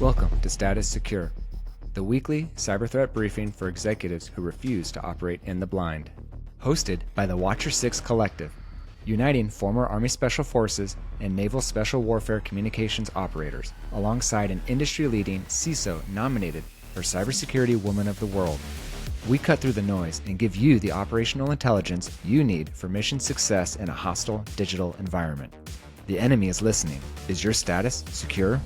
Welcome to Status Secure, the weekly cyber threat briefing for executives who refuse to operate in the blind. Hosted by the Watcher 6 Collective, uniting former Army Special Forces and Naval Special Warfare Communications operators, alongside an industry-leading CISO nominated for Cybersecurity Woman of the World. We cut through the noise and give you the operational intelligence you need for mission success in a hostile digital environment. The enemy is listening. Is your status secure?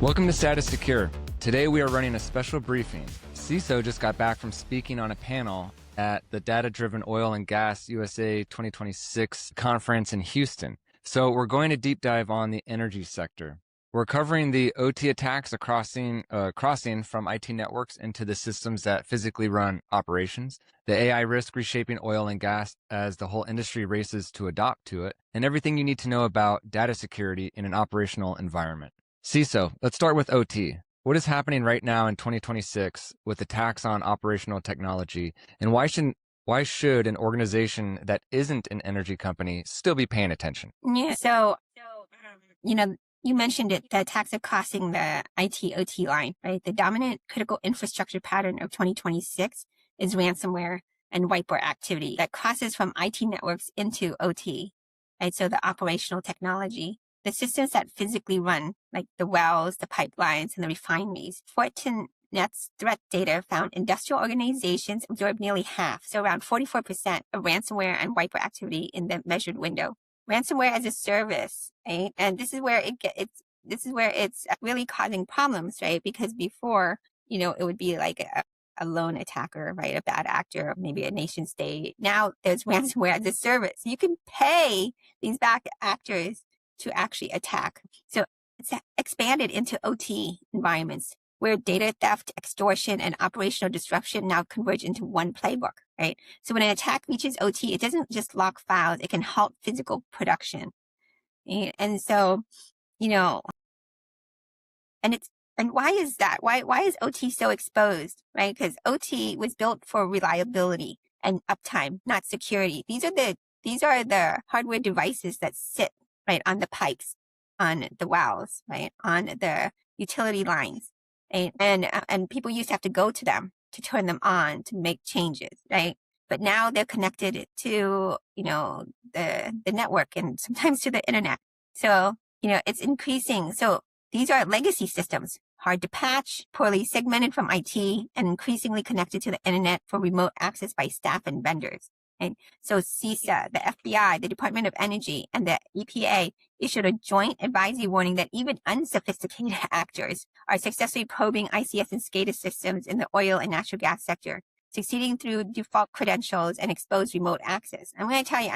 Welcome to Status Secure. Today we are running a special briefing. CISO just got back from speaking on a panel at the Data-Driven Oil and Gas USA 2026 conference in Houston. So we're going to deep dive on the energy sector. We're covering the OT attacks crossing from IT networks into the systems that physically run operations, the AI risk reshaping oil and gas as the whole industry races to adopt to it, and everything you need to know about data security in an operational environment. CISO, let's start with OT. What is happening right now in 2026 with attacks on operational technology, and why should an organization that isn't an energy company still be paying attention? Yeah, you mentioned it, the attacks are crossing the IT-OT line, right? The dominant critical infrastructure pattern of 2026 is ransomware and whiteboard activity that crosses from IT networks into OT, right? So the operational technology, the systems that physically run, like the wells, the pipelines, and the refineries. Fortinet's threat data found industrial organizations absorb nearly half, so around 44% of ransomware and whiteboard activity in the measured window. Ransomware as a service, right? And this is where it's really causing problems, right? Because before, it would be like a lone attacker, right? A bad actor, maybe a nation state. Now there's ransomware as a service. You can pay these bad actors to actually attack. So it's expanded into OT environments where data theft, extortion, and operational disruption now converge into one playbook, right? So when an attack reaches OT, it doesn't just lock files, it can halt physical production. And so, and why is that? Why is OT so exposed, right? Because OT was built for reliability and uptime, not security. These are the hardware devices that sit right on the pipes, on the wells, right, on the utility lines, right? And people used to have to go to them to turn them on to make changes, right? But now they're connected to the network and sometimes to the internet. So it's increasing. So these are legacy systems, hard to patch, poorly segmented from IT, and increasingly connected to the internet for remote access by staff and vendors. And so CISA, the FBI, the Department of Energy, and the EPA issued a joint advisory warning that even unsophisticated actors are successfully probing ICS and SCADA systems in the oil and natural gas sector, succeeding through default credentials and exposed remote access. I'm going to tell you,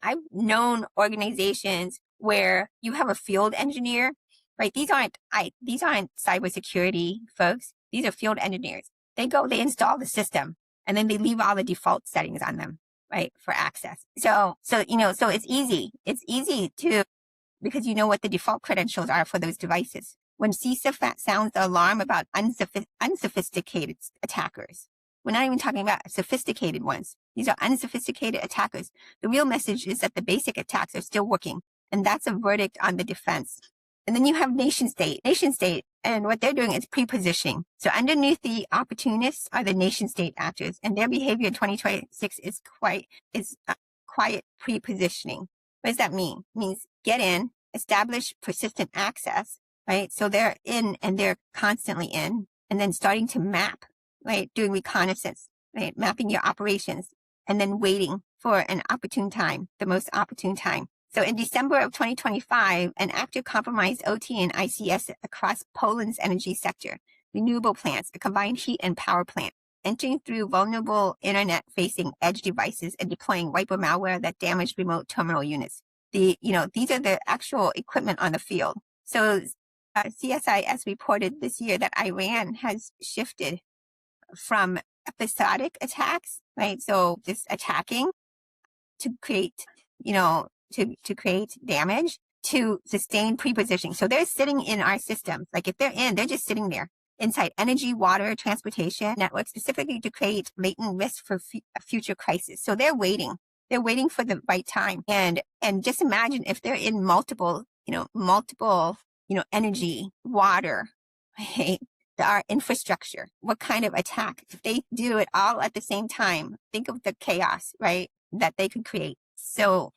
I've known organizations where you have a field engineer, right? These aren't cybersecurity folks. These are field engineers. They install the system, and then they leave all the default settings on them, right, for access. So it's easy. It's easy because you know what the default credentials are for those devices. When CISA sounds the alarm about unsophisticated attackers, we're not even talking about sophisticated ones. These are unsophisticated attackers. The real message is that the basic attacks are still working, and that's a verdict on the defense. And then you have nation state, and what they're doing is pre-positioning. So underneath the opportunists are the nation state actors, and their behavior in 2026 is quiet pre-positioning. What does that mean? It means get in, establish persistent access, right? So they're in and they're constantly in, and then starting to map, right? Doing reconnaissance, right? Mapping your operations, and then waiting for an opportune time, the most opportune time. So in December of 2025, an actor compromised OT and ICS across Poland's energy sector, renewable plants, a combined heat and power plant, entering through vulnerable internet-facing edge devices and deploying wiper malware that damaged remote terminal units. These are the actual equipment on the field. So CSIS reported this year that Iran has shifted from episodic attacks, right? So just attacking to create, to create damage, to sustained pre-positioning. So they're sitting in our systems. Like if they're in, they're just sitting there inside energy, water, transportation networks, specifically to create latent risk for a future crisis. So they're waiting. They're waiting for the right time. And just imagine if they're in multiple energy, water, right? Our infrastructure. What kind of attack? If they do it all at the same time, think of the chaos, right? That they could create. So,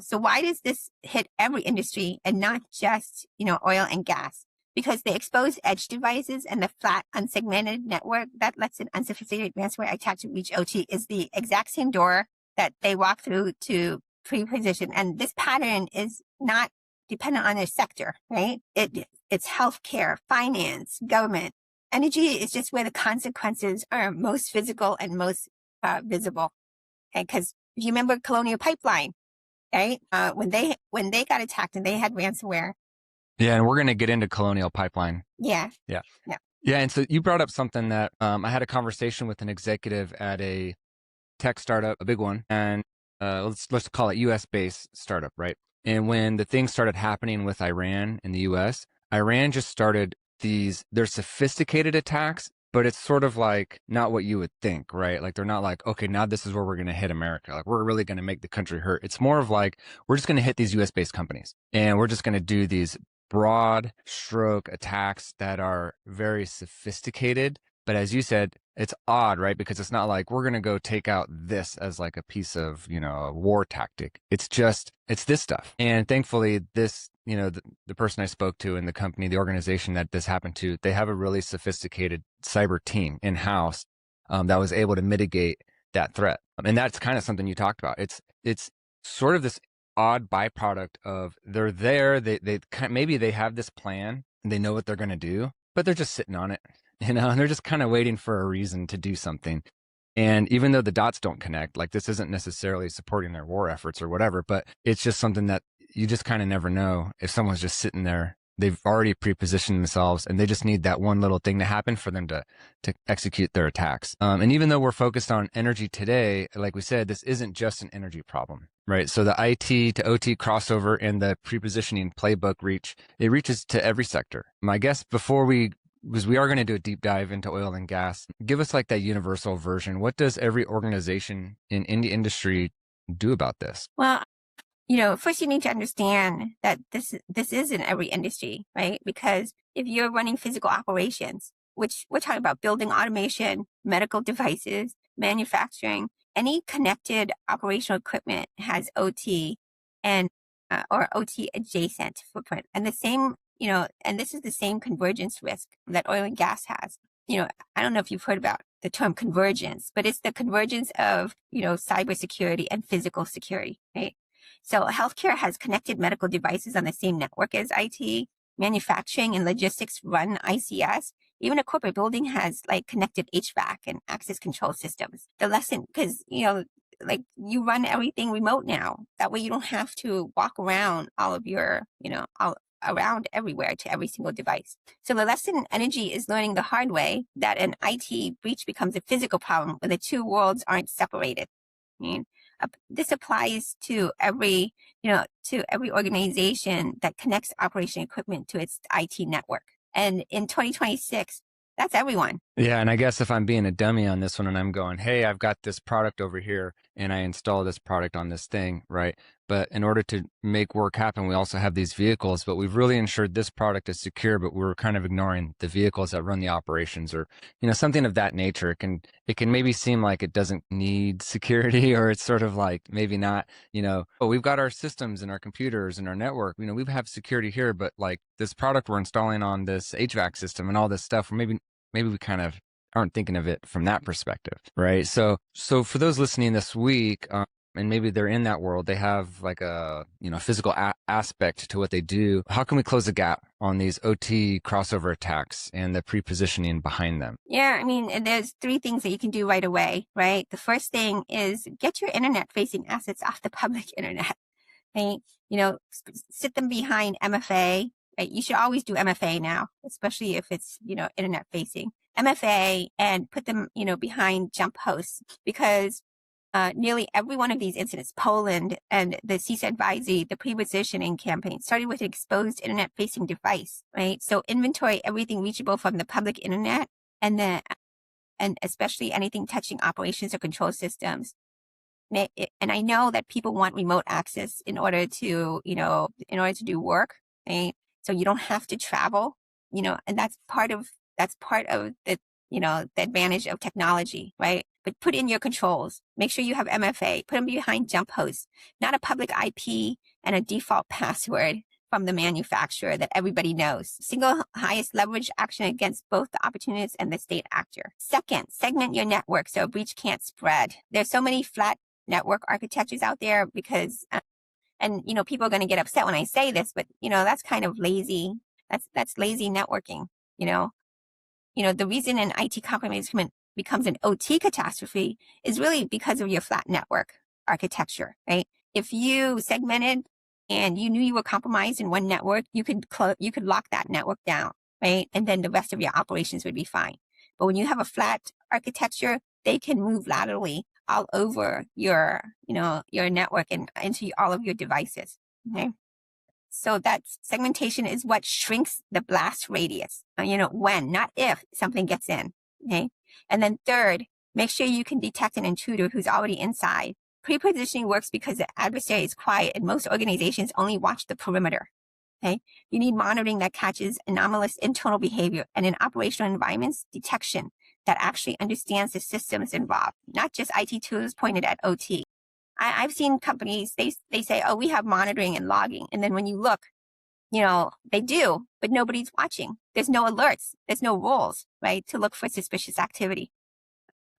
so why does this hit every industry and not just, oil and gas? Because the exposed edge devices and the flat unsegmented network that lets an unsophisticated ransomware attack to reach OT is the exact same door that they walk through to pre-position. And this pattern is not dependent on their sector, right? It's healthcare, finance, government. Energy is just where the consequences are most physical and most visible. Okay, because if you remember Colonial Pipeline, right? When they got attacked and they had ransomware. Yeah, and we're going to get into Colonial Pipeline. Yeah. Yeah, and so you brought up something that I had a conversation with an executive at a tech startup, a big one, and let's call it US-based startup, right? And when the things started happening with Iran in the US, Iran just started they're sophisticated attacks, but it's sort of like not what you would think, right? Like they're not like, okay, now this is where we're going to hit America. Like we're really going to make the country hurt. It's more of like, we're just going to hit these US-based companies and we're just going to do these broad stroke attacks that are very sophisticated. But as you said, it's odd, right? Because it's not like we're going to go take out this as like a piece of, a war tactic. It's this stuff. And thankfully, this, the person I spoke to in the company, the organization that this happened to, they have a really sophisticated cyber team in-house that was able to mitigate that threat. And that's kind of something you talked about. It's sort of this odd byproduct of they're there, maybe they have this plan and they know what they're going to do, but they're just sitting on it. And they're just kind of waiting for a reason to do something. And even though the dots don't connect, like this isn't necessarily supporting their war efforts or whatever, but it's just something that you just kind of never know if someone's just sitting there. They've already pre-positioned themselves and they just need that one little thing to happen for them to execute their attacks. And even though we're focused on energy today, like we said, this isn't just an energy problem, right? So the IT to OT crossover and the pre-positioning playbook reaches to every sector. My guess because we are going to do a deep dive into oil and gas. Give us like that universal version. What does every organization in any industry do about this? Well, first you need to understand that this is in every industry, right? Because if you're running physical operations, which we're talking about building automation, medical devices, manufacturing, any connected operational equipment has OT and or OT adjacent footprint. And the same, and this is the same convergence risk that oil and gas has. I don't know if you've heard about the term convergence, but it's the convergence of, cybersecurity and physical security, right? So healthcare has connected medical devices on the same network as IT. Manufacturing and logistics run ICS. Even a corporate building has like connected HVAC and access control systems. The lesson, because, like you run everything remote now. That way you don't have to walk around all of your, around everywhere to every single device. So the lesson in energy is learning the hard way that an IT breach becomes a physical problem when the two worlds aren't separated. This applies to every organization that connects operation equipment to its IT network. And in 2026, that's everyone. Yeah, and I guess if I'm being a dummy on this one and I'm going, hey, I've got this product over here and I install this product on this thing, right? But in order to make work happen, we also have these vehicles, but we've really ensured this product is secure, but we're kind of ignoring the vehicles that run the operations or, something of that nature. It can maybe seem like it doesn't need security or it's sort of like maybe not, we've got our systems and our computers and our network, we have security here, but like this product we're installing on this HVAC system and all this stuff, maybe we kind of aren't thinking of it from that perspective, right? So for those listening this week, and maybe they're in that world, they have like a physical aspect to what they do. How can we close the gap on these OT crossover attacks and the pre-positioning behind them? Yeah, there's 3 things that you can do right away, right? The first thing is get your internet-facing assets off the public internet, right? Sit them behind MFA. Right? You should always do MFA now, especially if it's, internet facing. MFA and put them, behind jump hosts because nearly every one of these incidents, Poland and the CISA advisory, the pre-positioning campaign started with an exposed internet facing device, right? So inventory everything reachable from the public internet and especially anything touching operations or control systems. And I know that people want remote access in order to do work, right? So you don't have to travel, and that's part of the, the advantage of technology, right? But put in your controls. Make sure you have MFA. Put them behind jump hosts, not a public IP and a default password from the manufacturer that everybody knows. Single highest leverage action against both the opportunist and the state actor. Second, segment your network so a breach can't spread. There's so many flat network architectures out there because, and people are going to get upset when I say this, but that's kind of lazy. That's lazy networking. The reason an IT compromise becomes an OT catastrophe is really because of your flat network architecture, right? If you segmented and you knew you were compromised in one network, you could lock that network down, right? And then the rest of your operations would be fine. But when you have a flat architecture, they can move laterally all over your network and into all of your devices, okay? So that segmentation is what shrinks the blast radius, when, not if something gets in, okay? And then third, make sure you can detect an intruder who's already inside. Pre-positioning works because the adversary is quiet and most organizations only watch the perimeter, okay? You need monitoring that catches anomalous internal behavior and in operational environments, detection that actually understands the systems involved, not just IT tools pointed at OT. I've seen companies, they say, oh, we have monitoring and logging. And then when you look, they do, but nobody's watching. There's no alerts. There's no rules, right, to look for suspicious activity.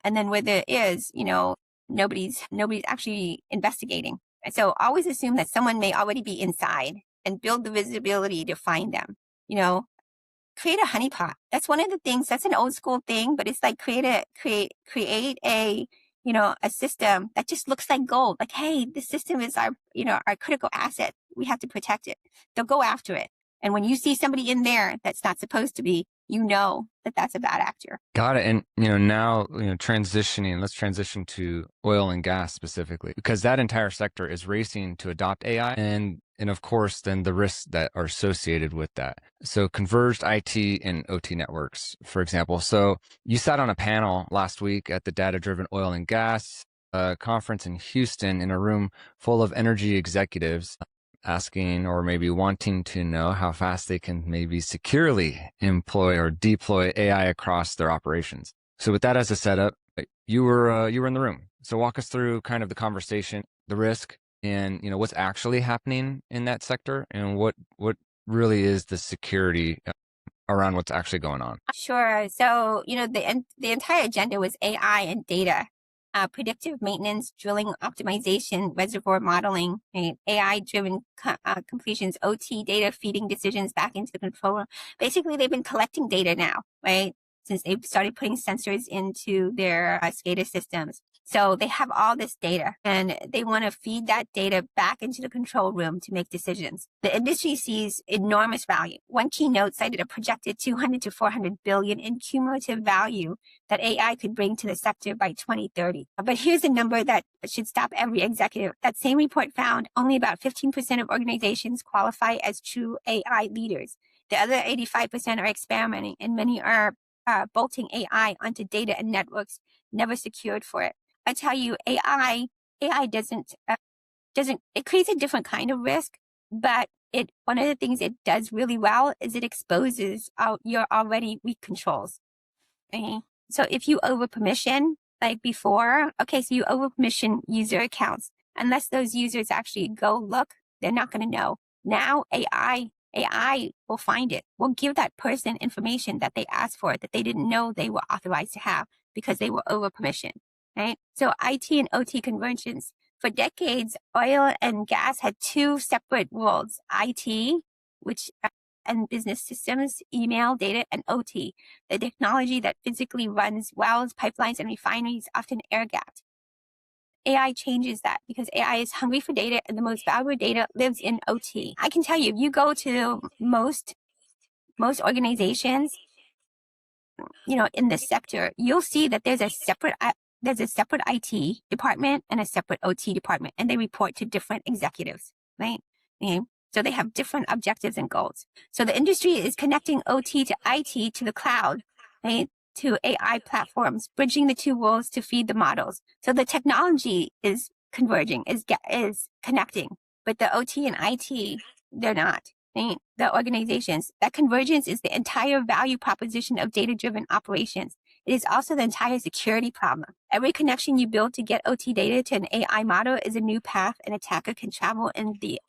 And then where there is, nobody's actually investigating. And so always assume that someone may already be inside and build the visibility to find them. Create a honeypot. That's one of the things. That's an old school thing, but it's like create a a system that just looks like gold. Like, hey, this system is our critical asset. We have to protect it. They'll go after it. And when you see somebody in there that's not supposed to be, that that's a bad actor. Got it. And, now, let's transition to oil and gas specifically, because that entire sector is racing to adopt AI and of course, then the risks that are associated with that. So converged IT and OT networks, for example. So you sat on a panel last week at the Data-Driven Oil and Gas conference in Houston in a room full of energy executives asking or maybe wanting to know how fast they can maybe securely employ or deploy AI across their operations. So with that as a setup, you were in the room. So walk us through kind of the conversation, the risk, and what's actually happening in that sector, and what really is the security around what's actually going on. Sure. So the entire agenda was AI and data. Predictive maintenance, drilling optimization, reservoir modeling, right? AI-driven completions, OT data feeding decisions back into the controller. Basically, they've been collecting data now, right? Since they've started putting sensors into their SCADA systems. So they have all this data and they want to feed that data back into the control room to make decisions. The industry sees enormous value. One keynote cited a projected 200 to 400 billion in cumulative value that AI could bring to the sector by 2030. But here's a number that should stop every executive. That same report found only about 15% of organizations qualify as true AI leaders. The other 85% are experimenting and many are bolting AI onto data and networks never secured for it. I tell you, AI doesn't, it creates a different kind of risk, but one of the things it does really well is it exposes your already weak controls. Okay? So if you over permission, like before, so you over permission user accounts, unless those users actually go look, they're not going to know. Now AI will find it, will give that person information that they asked for, that they didn't know they were authorized to have because they were over permission. Right? So IT and OT convergence. For decades, oil and gas had two separate worlds, IT, and business systems, email, data, and OT, the technology that physically runs wells, pipelines, and refineries, often air-gapped. AI changes that because AI is hungry for data and the most valuable data lives in OT. I can tell you, if you go to most organizations, in this sector, you'll see that there's a separate IT department and a separate OT department, and they report to different executives, right? Okay? So they have different objectives and goals. So the industry is connecting OT to IT to the cloud, right? To AI platforms, bridging the two worlds to feed the models. So the technology is converging, is connecting, but the OT and IT, they're not. the organizations. That convergence is the entire value proposition of data-driven operations. It is also the entire security problem. Every connection you build to get OT data to an AI model is a new path an attacker can travel in the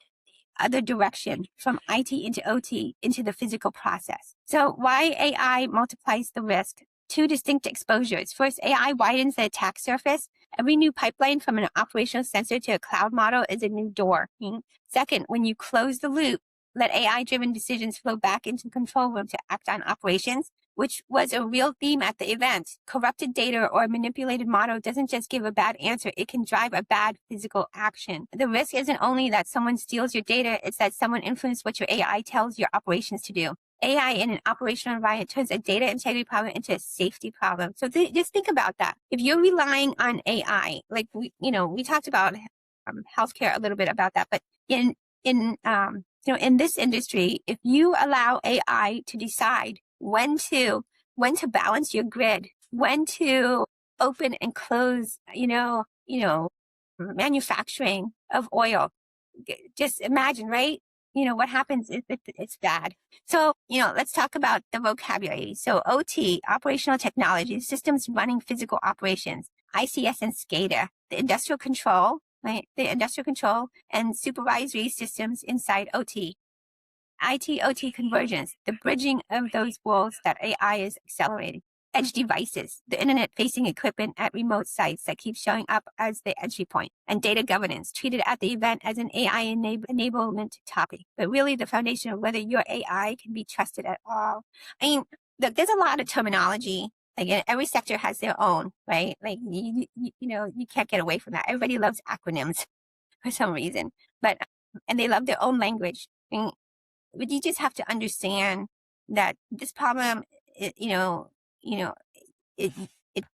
other direction, from IT into OT into the physical process. So why AI multiplies the risk? Two distinct exposures. First, AI widens the attack surface. Every new pipeline from an operational sensor to a cloud model is a new door. Second, when you close the loop, let AI-driven decisions flow back into the control room to act on operations, which was a real theme at the event. Corrupted data or a manipulated model doesn't just give a bad answer, it can drive a bad physical action. The risk isn't only that someone steals your data, it's that someone influences what your AI tells your operations to do. AI in an operational environment turns a data integrity problem into a safety problem. So just think about that. If you're relying on AI, like we talked about healthcare a little bit about that, but in this industry, if you allow AI to decide when to balance your grid, when to open and close, manufacturing of oil, just imagine, right? What happens if it's bad. So, let's talk about the vocabulary. So OT, operational technology, systems running physical operations, ICS and SCADA, the industrial control, right? The industrial control and supervisory systems inside OT. IT-OT convergence, the bridging of those worlds that AI is accelerating. Edge devices, the internet-facing equipment at remote sites that keeps showing up as the entry point. And data governance, treated at the event as an AI enablement topic, but really the foundation of whether your AI can be trusted at all. I mean, look, there's a lot of terminology. Again, every sector has their own, right? Like, you can't get away from that. Everybody loves acronyms for some reason, and they love their own language. But you just have to understand that this problem, it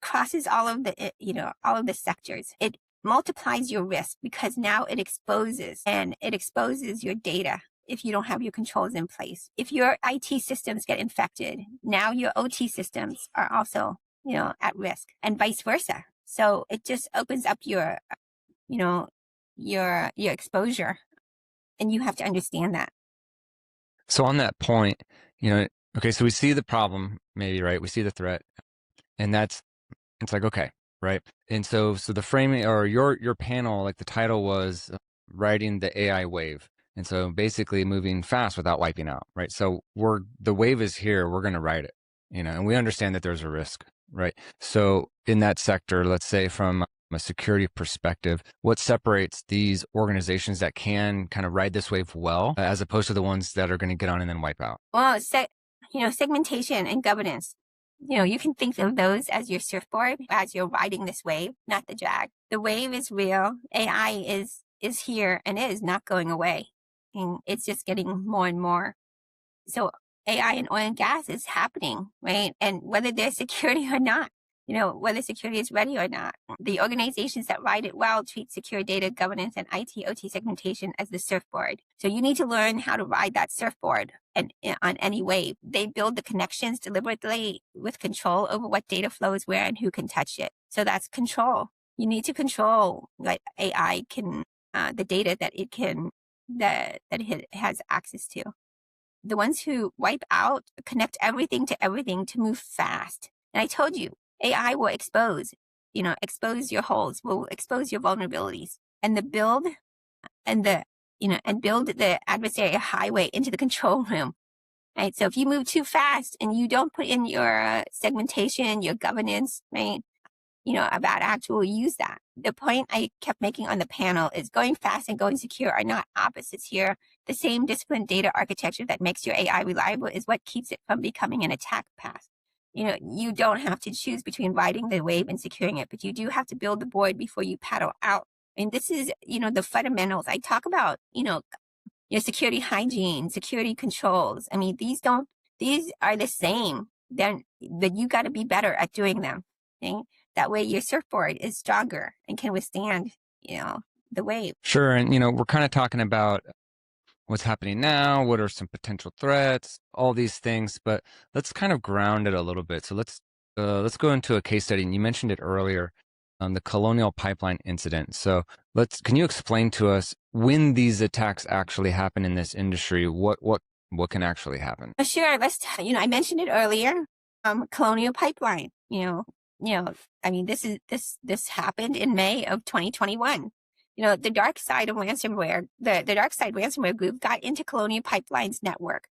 crosses all of the sectors. It multiplies your risk because now it exposes your data if you don't have your controls in place. If your IT systems get infected, now your OT systems are also, at risk, and vice versa. So it just opens up your exposure, and you have to understand that. So on that point, okay, so we see the problem, maybe, right? We see the threat, and it's like, okay, right? And so the framing, or your panel, like the title was riding the AI wave. And so basically moving fast without wiping out, right? So the wave is here, we're going to ride it, and we understand that there's a risk, right? So in that sector, let's say from a security perspective, what separates these organizations that can kind of ride this wave well, as opposed to the ones that are going to get on and then wipe out? Well, segmentation and governance. You can think of those as your surfboard as you're riding this wave, not the drag. The wave is real. AI is here and it is not going away. And it's just getting more and more. So AI in oil and gas is happening, right? And whether there's security or not, whether security is ready or not. The organizations that ride it well treat secure data governance and IT/OT segmentation as the surfboard. So you need to learn how to ride that surfboard and on any wave. They build the connections deliberately with control over what data flows where and who can touch it. So that's control. You need to control what AI can, the data that it has access to. The ones who wipe out connect everything to move fast. And I told you, AI will expose your holes, will expose your vulnerabilities, and build the adversary highway into the control room. Right. So if you move too fast and you don't put in your segmentation, your governance, right, a bad actor will use that. The point I kept making on the panel is going fast and going secure are not opposites here. The same disciplined data architecture that makes your AI reliable is what keeps it from becoming an attack path. You don't have to choose between riding the wave and securing it, but you do have to build the board before you paddle out. And this is, the fundamentals. I talk about, security hygiene, security controls. I mean, these are the same. But you got to be better at doing them. Okay? That way your surfboard is stronger and can withstand, the wave. Sure. And, we're kind of talking about what's happening now, what are some potential threats, all these things, but let's kind of ground it a little bit. So let's go into a case study. And you mentioned it earlier. the Colonial Pipeline incident. So can you explain to us when these attacks actually happen in this industry? What can actually happen? Sure. I mentioned it earlier. Colonial Pipeline, I mean, this happened in May of 2021. The dark side of ransomware, the dark side ransomware group got into Colonial Pipeline's network.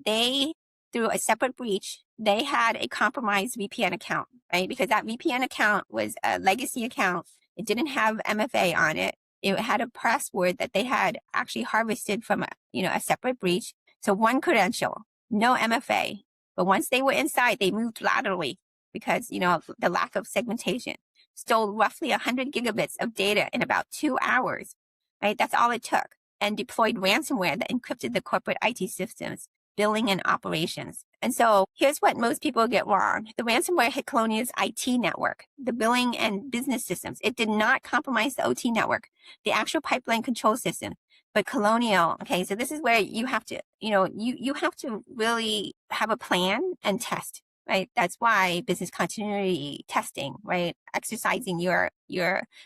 They, through a separate breach, they had a compromised VPN account, right? Because that VPN account was a legacy account. It didn't have MFA on it. It had a password that they had actually harvested from a separate breach. So one credential, no MFA. But once they were inside, they moved laterally because, the lack of segmentation. Stole roughly 100 gigabits of data in about 2 hours, right? That's all it took. And deployed ransomware that encrypted the corporate IT systems, billing and operations. And so here's what most people get wrong. The ransomware hit Colonial's IT network, the billing and business systems. It did not compromise the OT network, the actual pipeline control system. But Colonial, okay, so this is where you have to, you have to really have a plan and test, right? That's why business continuity testing, right? Exercising your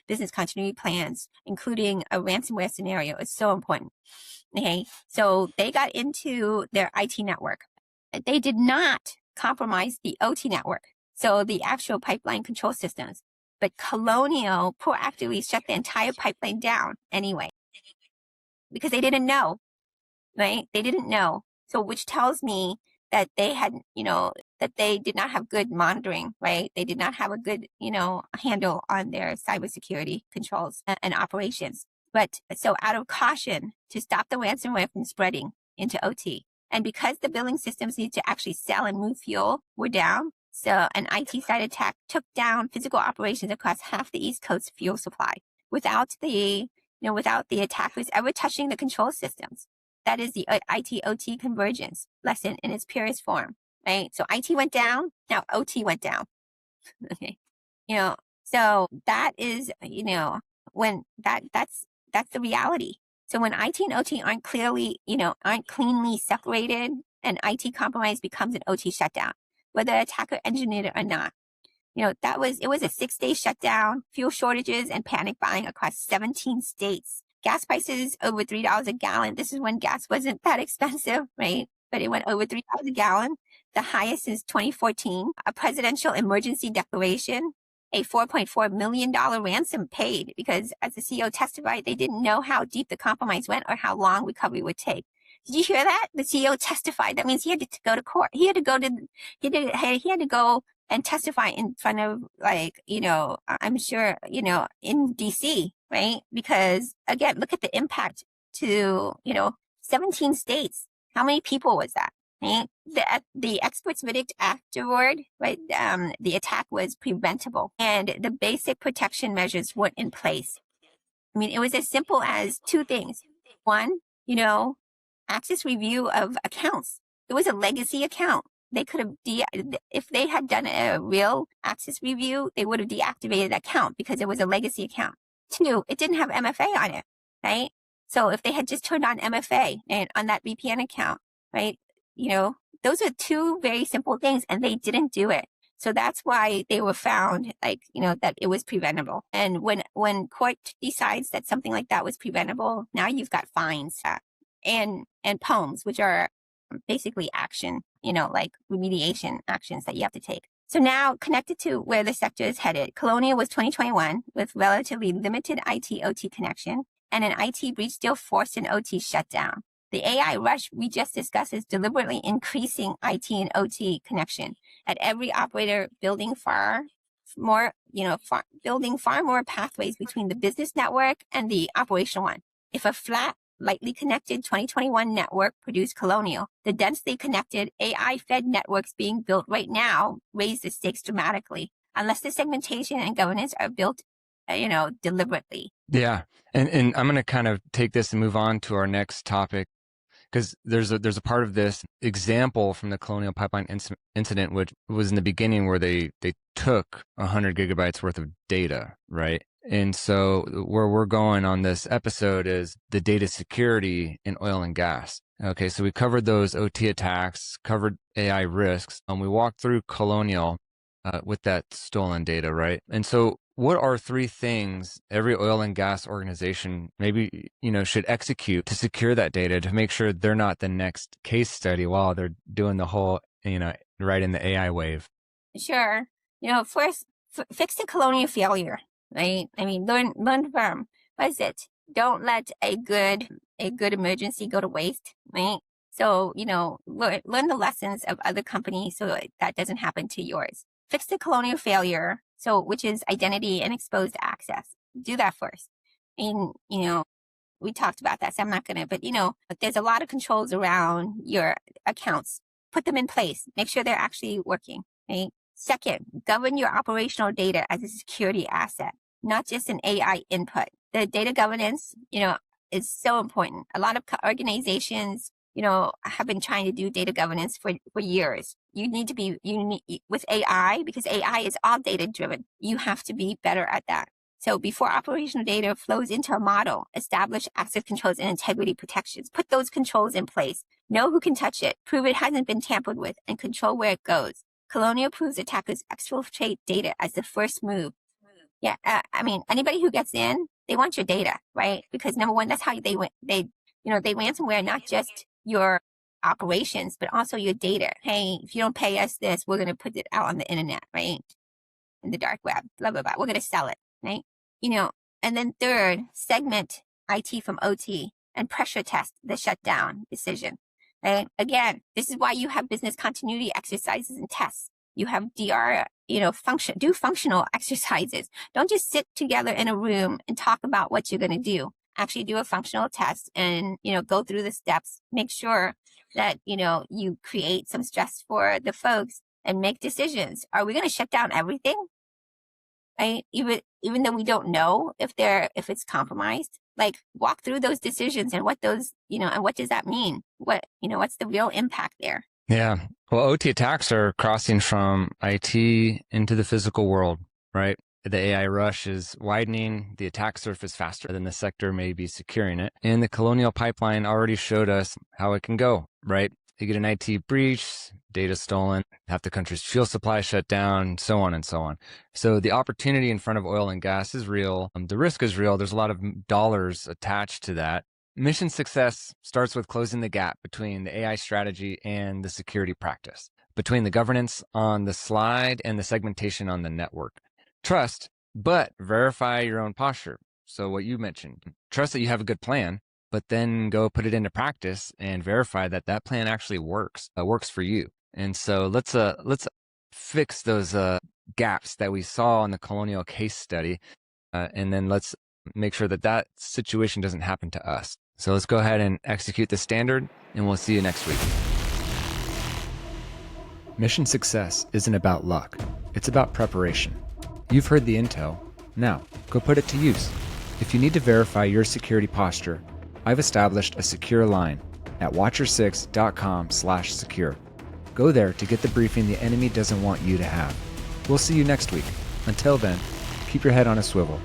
business continuity plans, including a ransomware scenario, is so important. Okay, so they got into their IT network. They did not compromise the OT network, so the actual pipeline control systems. But Colonial proactively shut the entire pipeline down anyway, because they didn't know, right? They didn't know. So which tells me that they had, that they did not have good monitoring, right? They did not have a good, handle on their cybersecurity controls and operations. But so out of caution to stop the ransomware from spreading into OT, and because the billing systems need to actually sell and move fuel were down, so an IT side attack took down physical operations across half the East Coast fuel supply without the attackers ever touching the control systems. That is the IT OT convergence lesson in its purest form, right? So IT went down, now OT went down. Okay. So that is, when that's the reality. So when IT and OT aren't cleanly separated, an IT compromise becomes an OT shutdown, whether the attacker engineered it or not. It was a 6-day shutdown, fuel shortages and panic buying across 17 states. Gas prices over $3 a gallon. This is when gas wasn't that expensive, right? But it went over $3 a gallon, the highest since 2014. A presidential emergency declaration, a $4.4 million ransom paid because, as the CEO testified, they didn't know how deep the compromise went or how long recovery would take. Did you hear that? The CEO testified. That means he had to go to court. He had to go and testify in front of, I'm sure, in DC, right? Because again, look at the impact to, 17 states. How many people was that? Right? The experts verdict afterward, right? The attack was preventable and the basic protection measures weren't in place. I mean, it was as simple as 2 things. One, access review of accounts. It was a legacy account. They could have, if they had done a real access review, they would have deactivated that account because it was a legacy account. 2, it didn't have MFA on it, right? So if they had just turned on MFA and on that VPN account, right? Those are 2 very simple things and they didn't do it. So that's why they were found that it was preventable. And when court decides that something like that was preventable, now you've got fines and POMs, which are basically action, like remediation actions that you have to take. So now, connected to where the sector is headed, Colonial was 2021 with relatively limited IT-OT connection, and an IT breach still forced an OT shutdown. The AI rush we just discussed is deliberately increasing IT and OT connection at every operator, building far more pathways between the business network and the operational one. If a flat, lightly connected 2021 network produced Colonial, the densely connected AI-fed networks being built right now raise the stakes dramatically, unless the segmentation and governance are built, deliberately. Yeah. And I'm going to kind of take this and move on to our next topic, because there's a part of this example from the Colonial Pipeline incident, which was in the beginning where they took 100 gigabytes worth of data, right? And so where we're going on this episode is the data security in oil and gas. Okay, so we covered those OT attacks, covered AI risks, and we walked through Colonial with that stolen data, right? And so what are 3 things every oil and gas organization maybe, should execute to secure that data to make sure they're not the next case study while they're doing the whole, right in the AI wave? Sure. First, fix the colonial failure, right? I mean, learn from. What is it? Don't let a good emergency go to waste, right? So, learn the lessons of other companies so that doesn't happen to yours. Fix the colonial failure, which is identity and exposed access. Do that first. And, we talked about that, so I'm not going to, but there's a lot of controls around your accounts. Put them in place. Make sure they're actually working, right? Second, govern your operational data as a security asset, not just an AI input. The data governance, is so important. A lot of organizations, have been trying to do data governance for years. You need with AI, because AI is all data driven. You have to be better at that. So before operational data flows into a model, establish access controls and integrity protections. Put those controls in place. Know who can touch it. Prove it hasn't been tampered with, and control where it goes. Colonial proves attackers exfiltrate data as the first move. Yeah, anybody who gets in, they want your data, right? Because number one, that's how they ransomware not just your operations, but also your data. Hey, if you don't pay us this, we're going to put it out on the internet, right? In the dark web, blah, blah, blah. We're going to sell it, right? And then third, segment IT from OT and pressure test the shutdown decision. Right? Again, this is why you have business continuity exercises and tests. You have DR, do functional exercises. Don't just sit together in a room and talk about what you're going to do. Actually do a functional test and, go through the steps. Make sure that, you create some stress for the folks and make decisions. Are we going to shut down everything? Right? Even though we don't know if it's compromised, like walk through those decisions and what those, and what does that mean? What's the real impact there? Yeah. Well, OT attacks are crossing from IT into the physical world, right? The AI rush is widening the attack surface faster than the sector may be securing it. And the Colonial Pipeline already showed us how it can go, right? You get an IT breach, data stolen, half the country's fuel supply shut down, so on and so on. So the opportunity in front of oil and gas is real. The risk is real. There's a lot of dollars attached to that. Mission success starts with closing the gap between the AI strategy and the security practice, between the governance on the slide and the segmentation on the network. Trust, but verify your own posture. So what you mentioned, trust that you have a good plan, but then go put it into practice and verify that that plan actually works for you. And so let's fix those gaps that we saw in the Colonial case study, and then let's make sure that situation doesn't happen to us. So let's go ahead and execute the standard, and we'll see you next week. Mission success isn't about luck. It's about preparation. You've heard the intel. Now, go put it to use. If you need to verify your security posture, I've established a secure line at watcher6.com/secure. Go there to get the briefing the enemy doesn't want you to have. We'll see you next week. Until then, keep your head on a swivel.